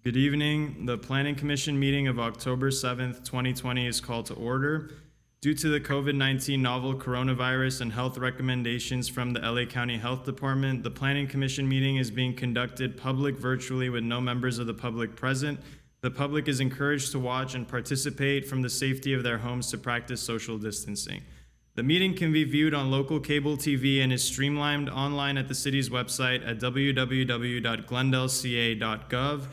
Good evening. The Planning Commission meeting of October 7th, 2020 is called to order. Due to the COVID-19 novel coronavirus and health recommendations from the LA County Health Department, the Planning Commission meeting is being conducted public virtually with no members of the public present. The public is encouraged to watch and participate from the safety of their homes to practice social distancing. The meeting can be viewed on local cable TV and is streamlined online at the city's website at www.glendelca.gov.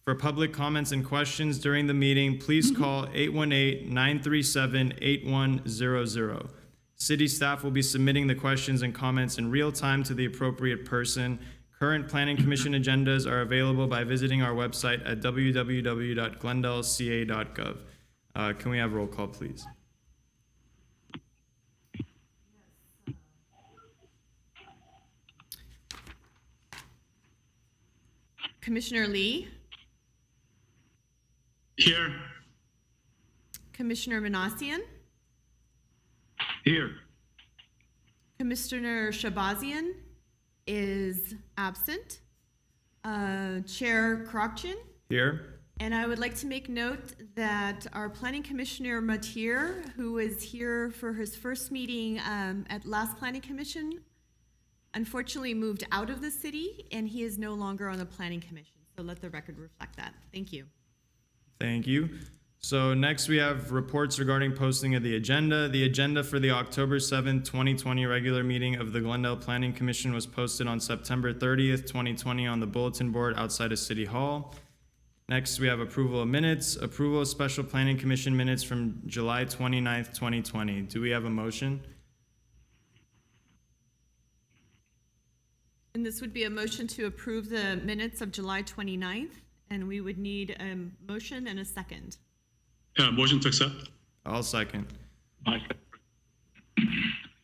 For public comments and questions during the meeting, please call 818-937-8100. City staff will be submitting the questions and comments in real time to the appropriate person. Current Planning Commission agendas are available by visiting our website at www.glendelca.gov. Can we have roll call, please? Commissioner Lee, Here. Commissioner Manassian, Here. Commissioner Shabazian is absent. Chair Krokchin. Here. And I would like to make note that our Planning Commissioner Matir, who is here for his first meeting at last Planning Commission, unfortunately moved out of the city and he is no longer on the Planning Commission. So let the record reflect that. Thank you. Thank you. So next we have reports regarding posting of the agenda. The agenda for the October 7th, 2020 regular meeting of the Glendale Planning Commission was posted on September 30th, 2020 on the bulletin board outside of City Hall. Next we have approval of minutes, approval of special planning commission minutes from July 29th, 2020. Do we have a motion? And this would be a motion to approve the minutes of July 29th, and we would need a motion and a second. Motion to accept. I'll second.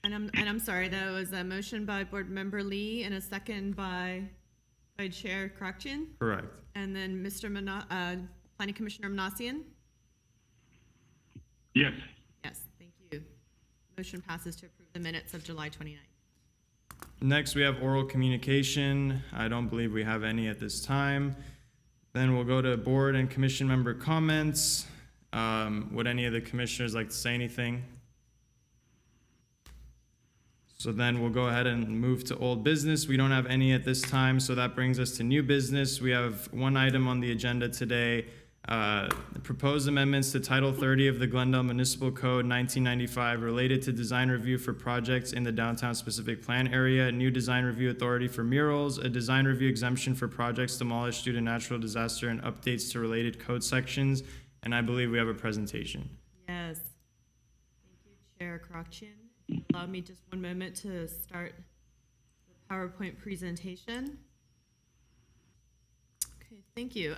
And I'm sorry, that was a motion by Board Member Lee and a second by Chair Krokchin. Correct. And then Mr. Planning Commissioner Manassian? Yes. Yes, thank you. Motion passes to approve the minutes of July 29th. Next we have oral communication. I don't believe we have any at this time. Then we'll go to board and commission member comments. Would any of the commissioners like to say anything? So then we'll go ahead and move to old business. We don't have any at this time, so that brings us to new business. We have one item on the agenda today, proposed amendments to Title 30 of the Glendale Municipal Code 1995 related to design review for projects in the downtown specific plan area, new design review authority for murals, a design review exemption for projects demolished due to natural disaster, and updates to related code sections. And I believe we have a presentation. Yes. Thank you, Chair Krokchin. Allow me just one moment to start the PowerPoint presentation. Okay, thank you.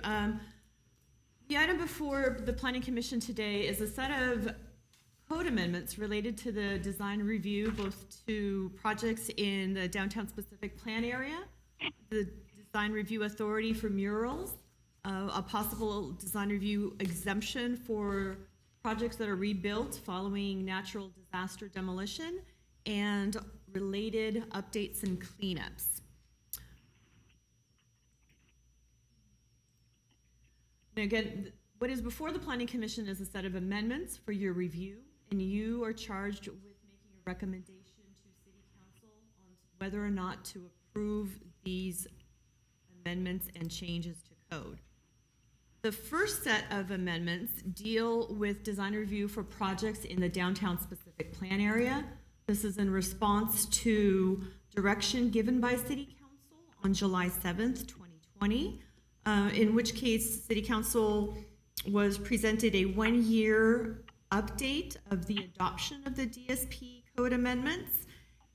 The item before the Planning Commission today is a set of code amendments related to the design review, both to projects in the downtown specific plan area, the design review authority for murals, a possible design review exemption for projects that are rebuilt following natural disaster demolition, and related updates and cleanups. And again, what is before the Planning Commission is a set of amendments for your review, and you are charged with making a recommendation to City Council on whether or not to approve these amendments and changes to code. The first set of amendments deal with design review for projects in the downtown specific plan area. This is in response to direction given by City Council on July 7th, 2020, in which case City Council was presented a one-year update of the adoption of the DSP code amendments.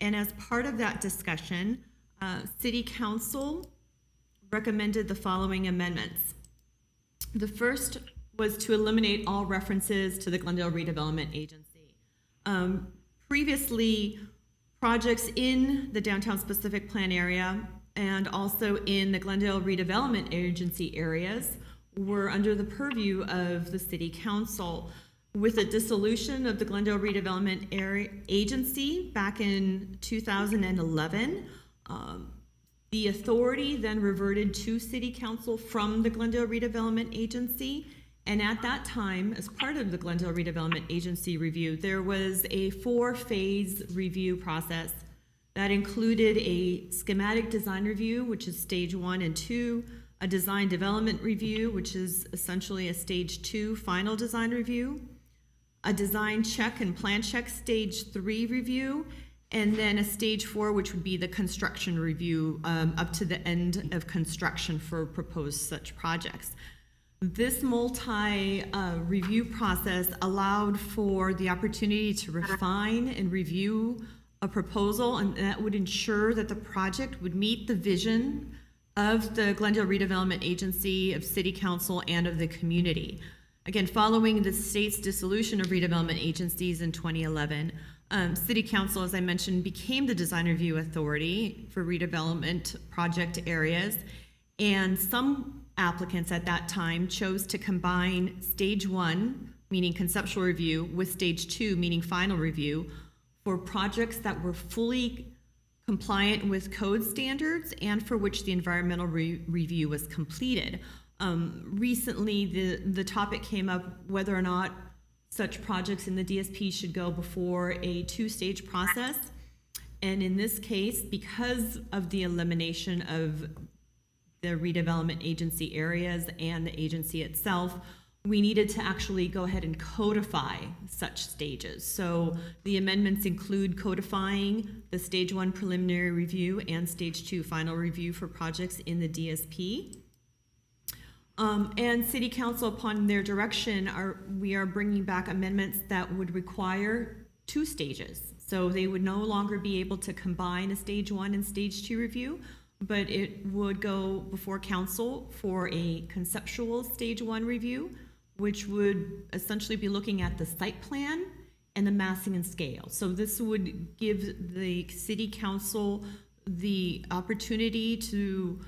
And as part of that discussion, City Council recommended the following amendments. The first was to eliminate all references to the Glendale Redevelopment Agency. Previously, projects in the downtown specific plan area and also in the Glendale Redevelopment Agency areas were under the purview of the City Council. With the dissolution of the Glendale Redevelopment Agency back in 2011, The authority then reverted to City Council from the Glendale Redevelopment Agency. And at that time, as part of the Glendale Redevelopment Agency review, there was a 4-phase review process that included a schematic design review, which is stage 1 and 2, a design development review, which is essentially a stage 2 final design review, a design check and plan check stage 3 review, and then a stage 4, which would be the construction review up to the end of construction for proposed such projects. This multi-review process allowed for the opportunity to refine and review a proposal, and that would ensure that the project would meet the vision of the Glendale Redevelopment Agency, of City Council, and of the community. Again, following the state's dissolution of redevelopment agencies in 2011, City Council, as I mentioned, became the design review authority for redevelopment project areas, and some applicants at that time chose to combine stage 1, meaning conceptual review, with stage 2, meaning final review, for projects that were fully compliant with code standards and for which the environmental review was completed. Recently, the topic came up whether or not such projects in the DSP should go before a 2-stage process. And in this case, because of the elimination of the redevelopment agency areas and the agency itself, we needed to actually go ahead and codify such stages. So the amendments include codifying the stage 1 preliminary review and stage 2 final review for projects in the DSP. And City Council, upon their direction, we are bringing back amendments that would require 2 stages. So they would no longer be able to combine a stage 1 and stage 2 review, but it would go before council for a conceptual stage 1 review, which would essentially be looking at the site plan and the massing and scale. So this would give the City Council the opportunity to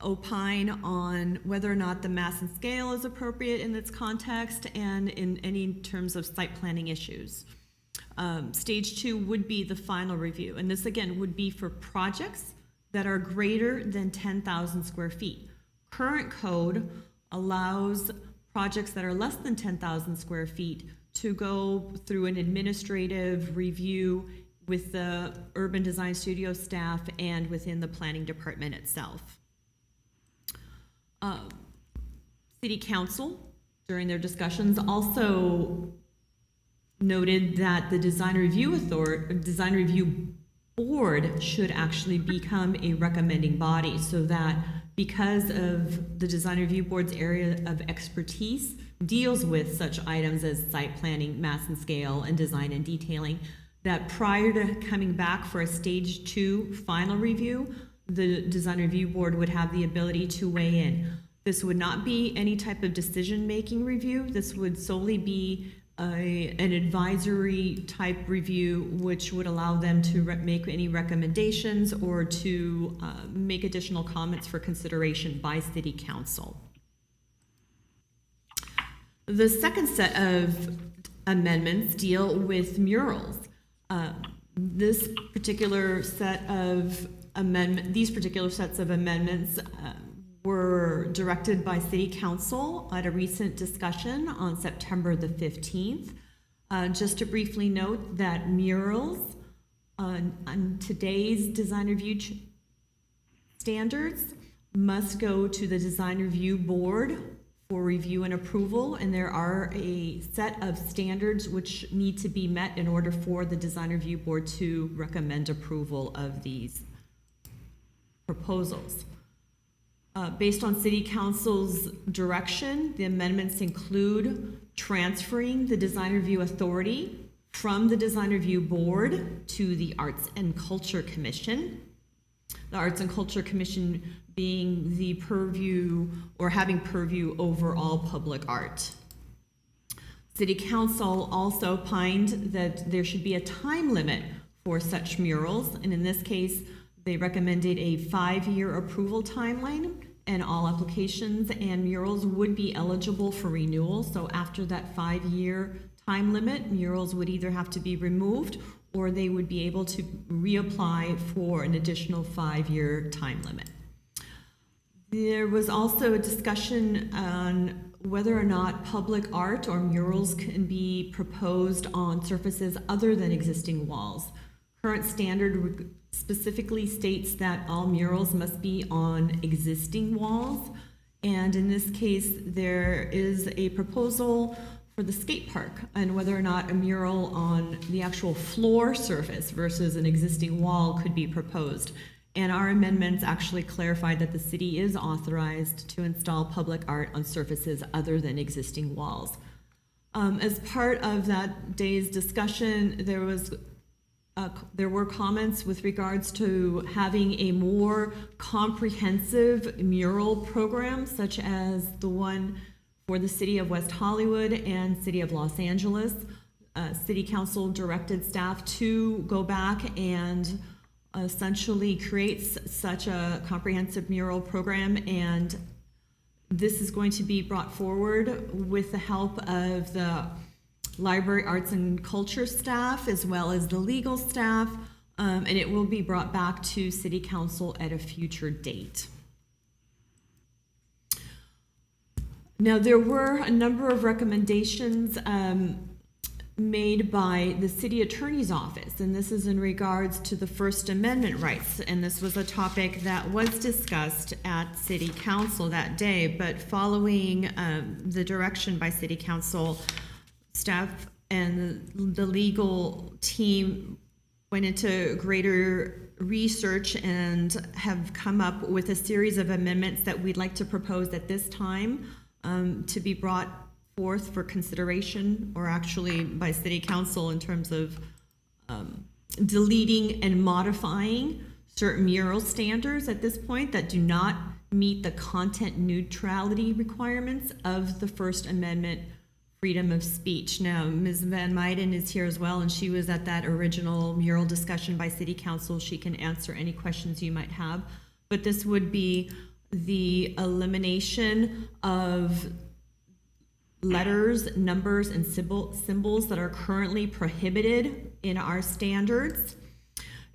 opine on whether or not the mass and scale is appropriate in its context and in any terms of site planning issues. Stage 2 would be the final review, and this again would be for projects that are greater than 10,000 square feet. Current code allows projects that are less than 10,000 square feet to go through an administrative review with the urban design studio staff and within the planning department itself. City Council, during their discussions, also noted that the design review board should actually become a recommending body, so that because of the design review board's area of expertise deals with such items as site planning, mass and scale, and design and detailing, that prior to coming back for a stage 2 final review, the design review board would have the ability to weigh in. This would not be any type of decision-making review. This would solely be an advisory type review, which would allow them to make any recommendations or to make additional comments for consideration by City Council. The second set of amendments deal with murals. These particular sets of amendments were directed by City Council at a recent discussion on September the 15th. Just to briefly note that murals on today's design review standards must go to the design review board for review and approval, and there are a set of standards which need to be met in order for the design review board to recommend approval of these proposals. Based on City Council's direction, the amendments include transferring the design review authority from the design review board to the Arts and Culture Commission. The Arts and Culture Commission being the purview or having purview over all public art. City Council also opined that there should be a time limit for such murals, and in this case, they recommended a 5-year approval timeline, and all applications and murals would be eligible for renewal. So after that 5-year time limit, murals would either have to be removed or they would be able to reapply for an additional 5-year time limit. There was also a discussion on whether or not public art or murals can be proposed on surfaces other than existing walls. Current standard specifically states that all murals must be on existing walls, and in this case, there is a proposal for the skate park and whether or not a mural on the actual floor surface versus an existing wall could be proposed. And our amendments actually clarified that the city is authorized to install public art on surfaces other than existing walls. As part of that day's discussion, there were comments with regards to having a more comprehensive mural program, such as the one for the city of West Hollywood and city of Los Angeles. City Council directed staff to go back and essentially creates such a comprehensive mural program, and this is going to be brought forward with the help of the library arts and culture staff as well as the legal staff, and it will be brought back to City Council at a future date. Now, there were a number of recommendations made by the city attorney's office, and this is in regards to the First Amendment rights, and this was a topic that was discussed at City Council that day, but following the direction by City Council, staff and the legal team went into greater research and have come up with a series of amendments that we'd like to propose at this time to be brought forth for consideration, or actually by City Council, in terms of deleting and modifying certain mural standards at this point that do not meet the content neutrality requirements of the First Amendment freedom of speech. Now, Ms. Van Meiden is here as well, and she was at that original mural discussion by City Council. She can answer any questions you might have, but this would be the elimination of letters, numbers, and symbols that are currently prohibited in our standards,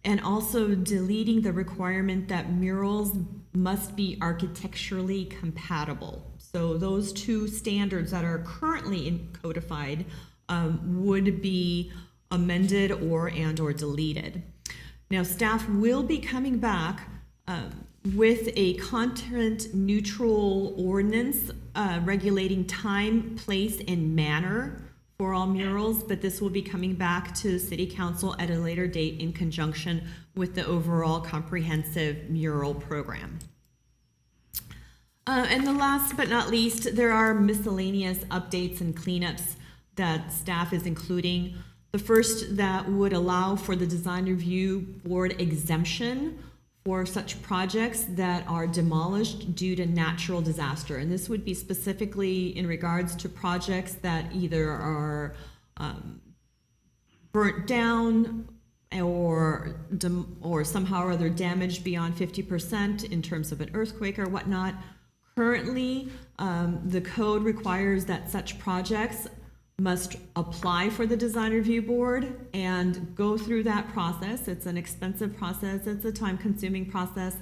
and also deleting the requirement that murals must be architecturally compatible. So those two standards that are currently codified would be amended or deleted. Now, staff will be coming back with a content neutral ordinance regulating time, place, and manner for all murals, but this will be coming back to City Council at a later date in conjunction with the overall comprehensive mural program. And the last but not least, there are miscellaneous updates and cleanups that staff is including. The first that would allow for the design review board exemption for such projects that are demolished due to natural disaster. And this would be specifically in regards to projects that either are burnt down or somehow or other damaged beyond 50% in terms of an earthquake or whatnot. Currently, the code requires that such projects must apply for the design review board and go through that process. It's an expensive process, it's a time-consuming process,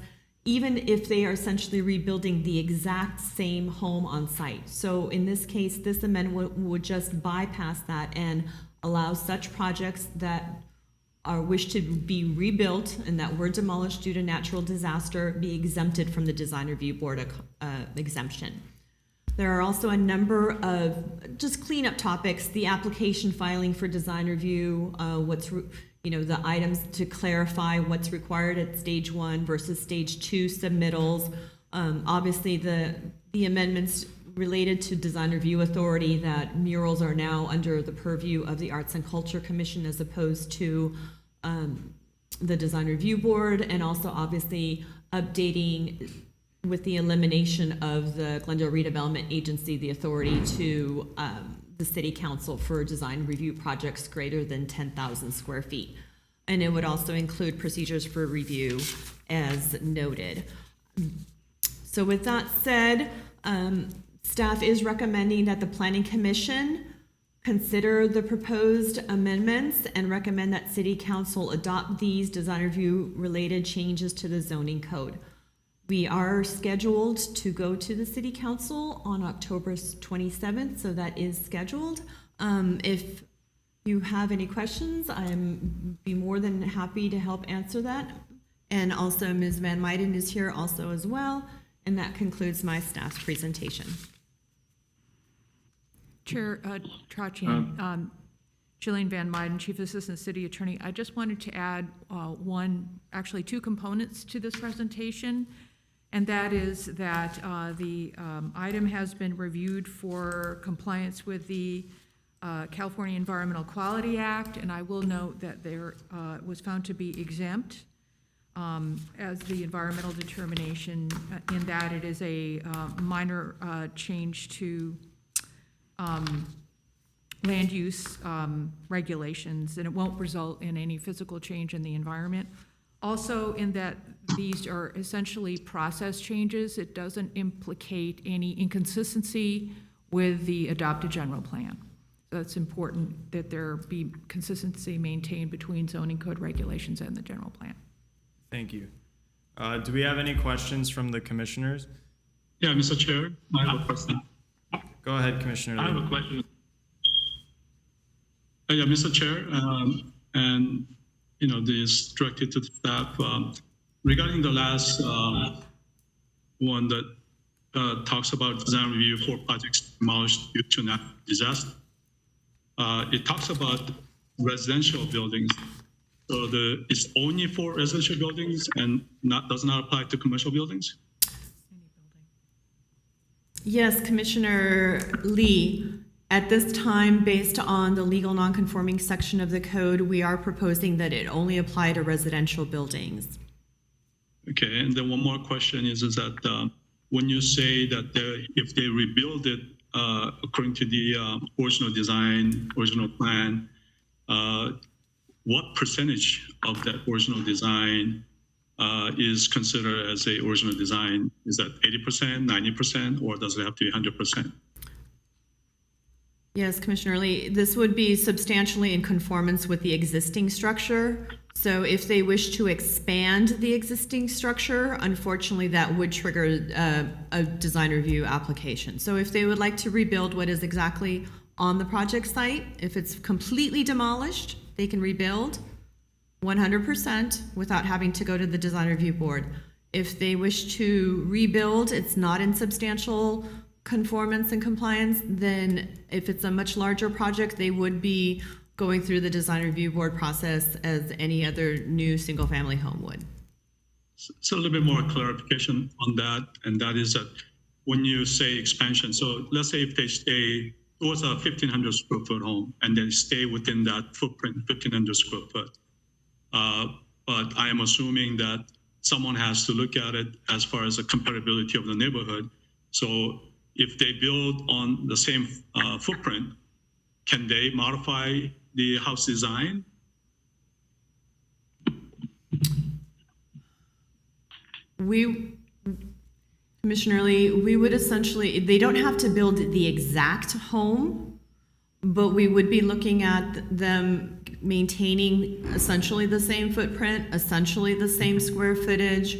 even if they are essentially rebuilding the exact same home on site. So in this case, this amendment would just bypass that and allow such projects that are wish to be rebuilt and that were demolished due to natural disaster be exempted from the design review board exemption. There are also a number of just cleanup topics, the application filing for design review, the items to clarify what's required at stage 1 versus stage 2 submittals. Obviously the amendments related to design review authority, that murals are now under the purview of the Arts and Culture Commission as opposed to the design review board, and also obviously updating with the elimination of the Glendale Redevelopment Agency, the authority to the City Council for design review projects greater than 10,000 square feet. And it would also include procedures for review as noted. So with that said, staff is recommending that the Planning Commission consider the proposed amendments and recommend that city council adopt these design review related changes to the zoning code. We are scheduled to go to the city council on October 27th, so that is scheduled. If you have any questions, I'm be more than happy to help answer that. And also Ms. Van Meiden is here also as well. And that concludes my staff's presentation. Chair Trotchian, Jillian Van Meiden, Chief Assistant City Attorney. I just wanted to add actually two components to this presentation, and that is that the item has been reviewed for compliance with the California Environmental Quality Act, and I will note that there was found to be exempt as the environmental determination in that it is a minor change to land use regulations, and it won't result in any physical change in the environment. Also, in that these are essentially process changes, it doesn't implicate any inconsistency with the adopted general plan. So it's important that there be consistency maintained between zoning code regulations and the general plan. Thank you. Do we have any questions from the commissioners? Yeah, Mr. Chair, I have a question. Go ahead, Commissioner I have Lee. a question. Yeah, Mr. Chair, and this directed to the staff regarding the last one that talks about design review for projects demolished due to natural disaster. It talks about residential buildings. So it's only for residential buildings and does not apply to commercial buildings? Yes, Commissioner Lee, at this time, based on the legal nonconforming section of the code, we are proposing that it only apply to residential buildings. Okay, and then one more question is that when you say that if they rebuild it according to the original design, original plan, what percentage of that original design is considered as a original design? Is that 80%, 90%, or does it have to be 100%? Yes, Commissioner Lee, this would be substantially in conformance with the existing structure. So if they wish to expand the existing structure, unfortunately, that would trigger a design review application. So if they would like to rebuild what is exactly on the project site, if it's completely demolished, they can rebuild 100% without having to go to the design review board. If they wish to rebuild, it's not in substantial conformance and compliance, then if it's a much larger project, they would be going through the design review board process as any other new single family home would. So a little bit more clarification on that, and that is that when you say expansion, so let's say if they stay, it was a 1,500 square foot home, and they stay within that footprint, 1,500 square foot. But I am assuming that someone has to look at it as far as the compatibility of the neighborhood. So if they build on the same footprint, can they modify the house design? Commissioner Lee, we would essentially, they don't have to build the exact home, but we would be looking at them maintaining essentially the same footprint, essentially the same square footage,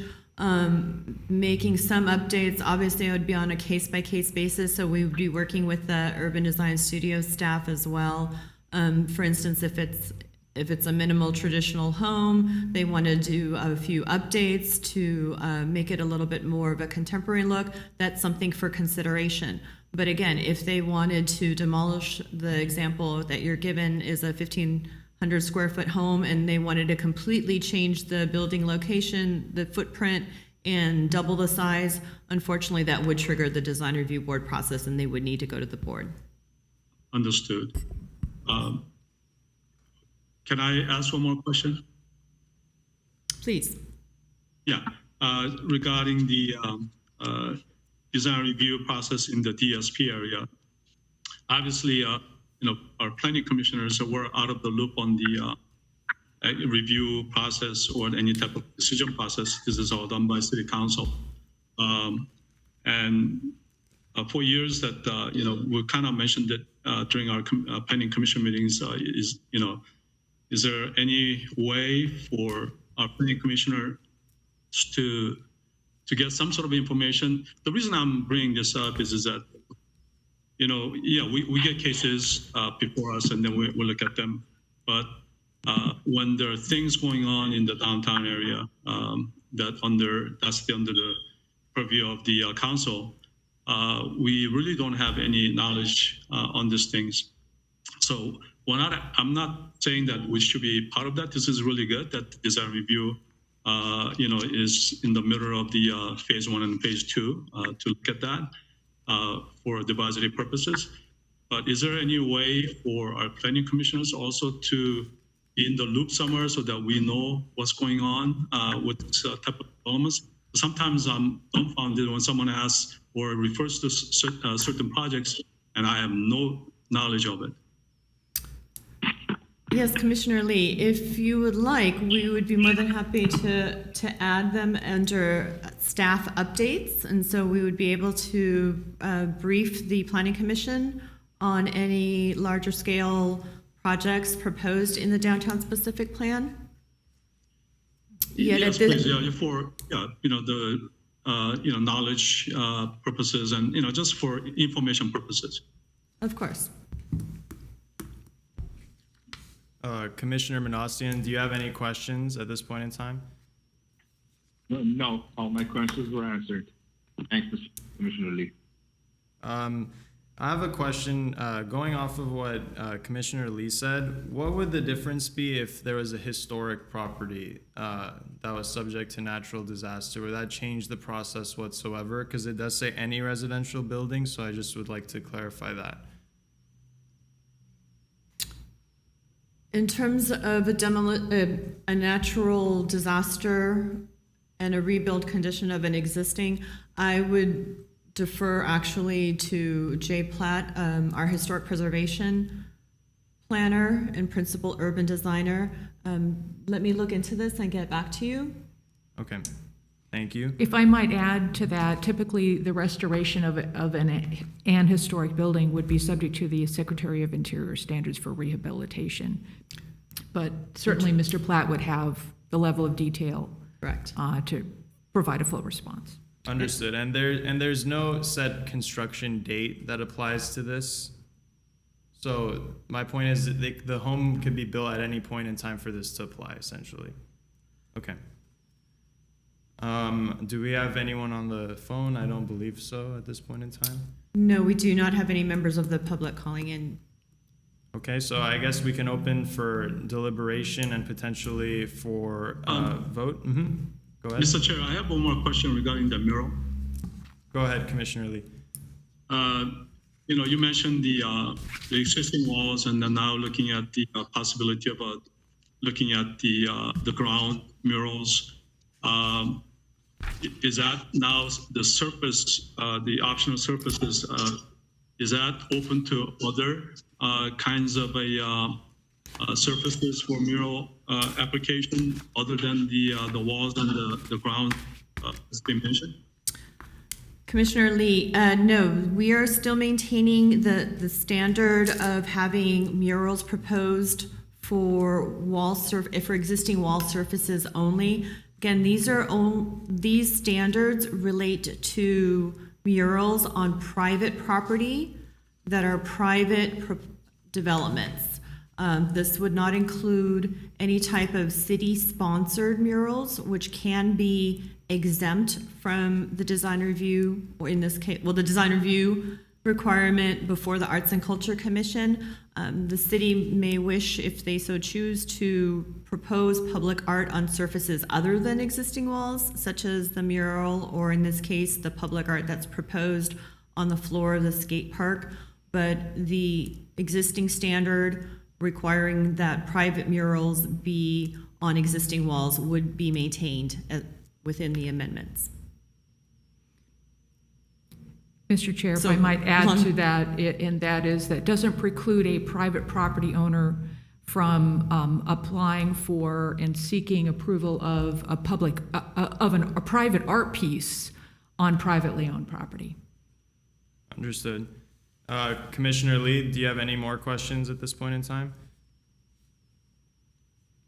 making some updates. Obviously, it would be on a case-by-case basis, so we would be working with the Urban Design Studio staff as well. For instance, if it's a minimal traditional home, they want to do a few updates to make it a little bit more of a contemporary look, that's something for consideration. But again, if they wanted to demolish, the example that you're given is a 1,500 square foot home, and they wanted to completely change the building location, the footprint, and double the size, unfortunately, that would trigger the design review board process, and they would need to go to the board. Understood. Can I ask one more question? Please. Yeah, regarding the design review process in the DSP area. Obviously, our planning commissioners were out of the loop on the review process or any type of decision process. This is all done by City Council. And for years that, we kind of mentioned that during our planning commission meetings is, is there any way for our planning commissioner to get some sort of information? The reason I'm bringing this up is that, we get cases before us and then we look at them. But when there are things going on in the downtown area that's under the purview of the council, we really don't have any knowledge on these things. So I'm not saying that we should be part of that. This is really good that design review, is in the middle of the phase 1 and phase 2 to look at that for advisory purposes. But is there any way for our planning commissioners also to be in the loop somewhere so that we know what's going on with this type of developments? Sometimes I'm dumbfounded when someone asks or refers to certain projects and I have no knowledge of it. Yes, Commissioner Lee, if you would like, we would be more than happy to add them under staff updates. And so we would be able to brief the Planning Commission on any larger scale projects proposed in the downtown specific plan. Yes, please, for the knowledge purposes and just for information purposes. Of course. Commissioner Manossian, do you have any questions at this point in time? No, all my questions were answered. Thanks, Mr. Commissioner Lee. I have a question. Going off of what Commissioner Lee said, what would the difference be if there was a historic property that was subject to natural disaster? Would that change the process whatsoever? Because it does say any residential building, so I just would like to clarify that. In terms of a natural disaster and a rebuild condition of an existing, I would defer actually to Jay Platt, our historic preservation planner and principal urban designer. Let me look into this and get back to you. Okay, thank you. If I might add to that, typically the restoration of an historic building would be subject to the Secretary of Interior standards for rehabilitation. But certainly Mr. Platt would have the level of detail Correct. To provide a full response. Understood. And there's no set construction date that applies to this. So my point is that the home could be built at any point in time for this to apply, essentially. Okay. Do we have anyone on the phone? I don't believe so at this point in time. No, we do not have any members of the public calling in. Okay, so I guess we can open for deliberation and potentially for vote. Mm-hmm. Go ahead. Mr. Chair, I have one more question regarding the mural. Go ahead, Commissioner Lee. You mentioned the existing walls, and then now looking at the possibility of looking at the ground murals. Is that now the surface, the optional surfaces? Is that open to other kinds of surfaces for mural application other than the walls and the ground as been mentioned? Commissioner Lee, no, we are still maintaining the standard of having murals proposed for for existing wall surfaces only. Again, these standards relate to murals on private property that are private developments. This would not include any type of city-sponsored murals, which can be exempt from the design review, or in this case, the design review requirement before the Arts and Culture Commission. The city may wish, if they so choose, to propose public art on surfaces other than existing walls, such as the mural, or in this case, the public art that's proposed on the floor of the skate park. But the existing standard requiring that private murals be on existing walls would be maintained within the amendments. Mr. Chair, if So, I might add to that, and that is that doesn't preclude a private property owner from applying for and seeking approval of a private art piece on privately owned property. Understood. Commissioner Lee, do you have any more questions at this point in time?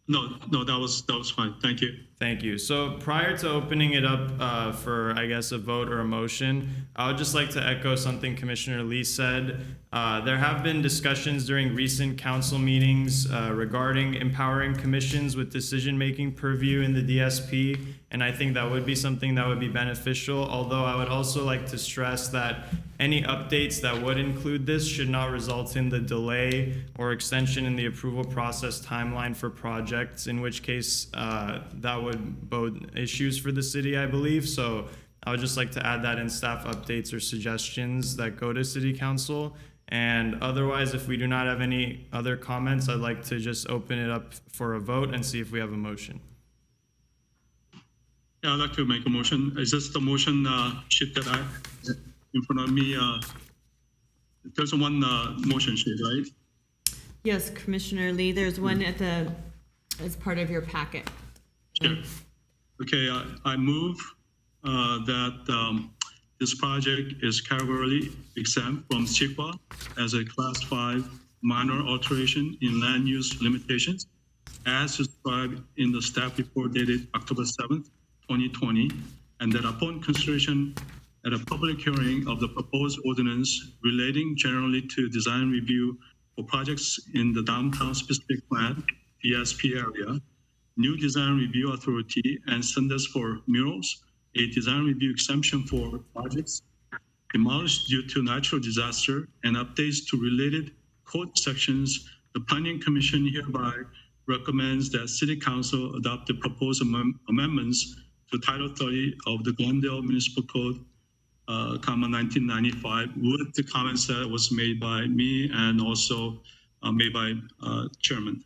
No, that was fine. Thank you. Thank you. So prior to opening it up for, I guess, a vote or a motion, I would just like to echo something Commissioner Lee said. There have been discussions during recent council meetings regarding empowering commissions with decision-making purview in the DSP, and I think that would be something that would be beneficial, although I would also like to stress that any updates that would include this should not result in the delay or extension in the approval process timeline for projects, in which case that would bode issues for the city, I believe. So I would just like to add that in staff updates or suggestions that go to city council. And otherwise, if we do not have any other comments, I'd like to just open it up for a vote and see if we have a motion. Yeah, I'd like to make a motion. Is this the motion sheet that I in front of me? There's one motion sheet, right? Yes, Commissioner Lee, there's one as part of your packet. Sure. Okay, I move that this project is categorically exempt from CEQA as a Class 5 minor alteration in land use limitations as described in the staff report dated October 7th, 2020, and that upon consideration at a public hearing of the proposed ordinance relating generally to design review for projects in the downtown specific plan, DSP area, new design review authority and standards for murals, a design review exemption for projects demolished due to natural disaster, and updates to related code sections, the Planning Commission hereby recommends that City Council adopt the proposed amendments to Title 30 of the Glendale Municipal Code, 1995, with the comments that was made by me and also made by Chairman.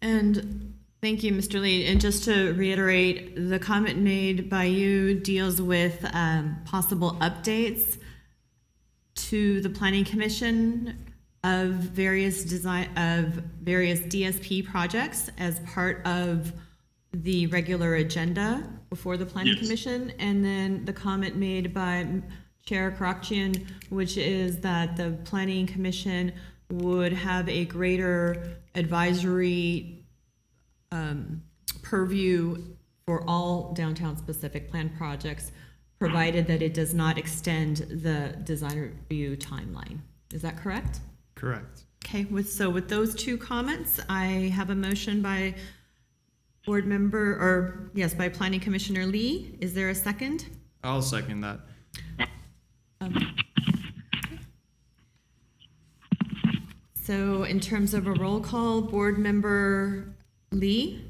And thank you, Mr. Lee. And just to reiterate, the comment made by you deals with possible updates to the Planning Commission of various DSP projects as part of the regular agenda before the Planning Yes. Commission. And then the comment made by Chair Karakchian, which is that the Planning Commission would have a greater advisory purview for all downtown specific plan projects, provided that it does not extend the design review timeline. Is that correct? Correct. Okay, with those two comments, I have a motion by board member, by Planning Commissioner Lee. Is there a second? I'll second that. So in terms of a roll call, board member Lee?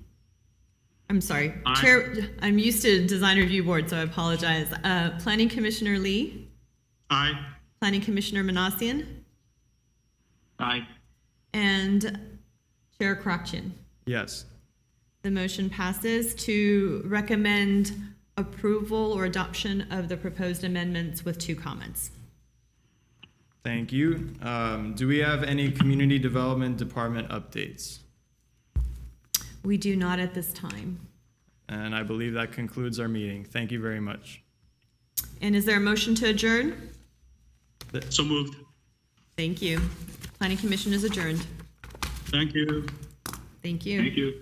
I'm sorry, Aye. Chair, I'm used to design review board, so I apologize. Planning Commissioner Lee? Aye. Planning Commissioner Manassian? Aye. And Chair Karakchian? Yes. The motion passes to recommend approval or adoption of the proposed amendments with two comments. Thank you. Do we have any community development department updates? We do not at this time. And I believe that concludes our meeting. Thank you very much. And is there a motion to adjourn? So moved. Thank you. Planning Commission is adjourned. Thank you. Thank you. Thank you.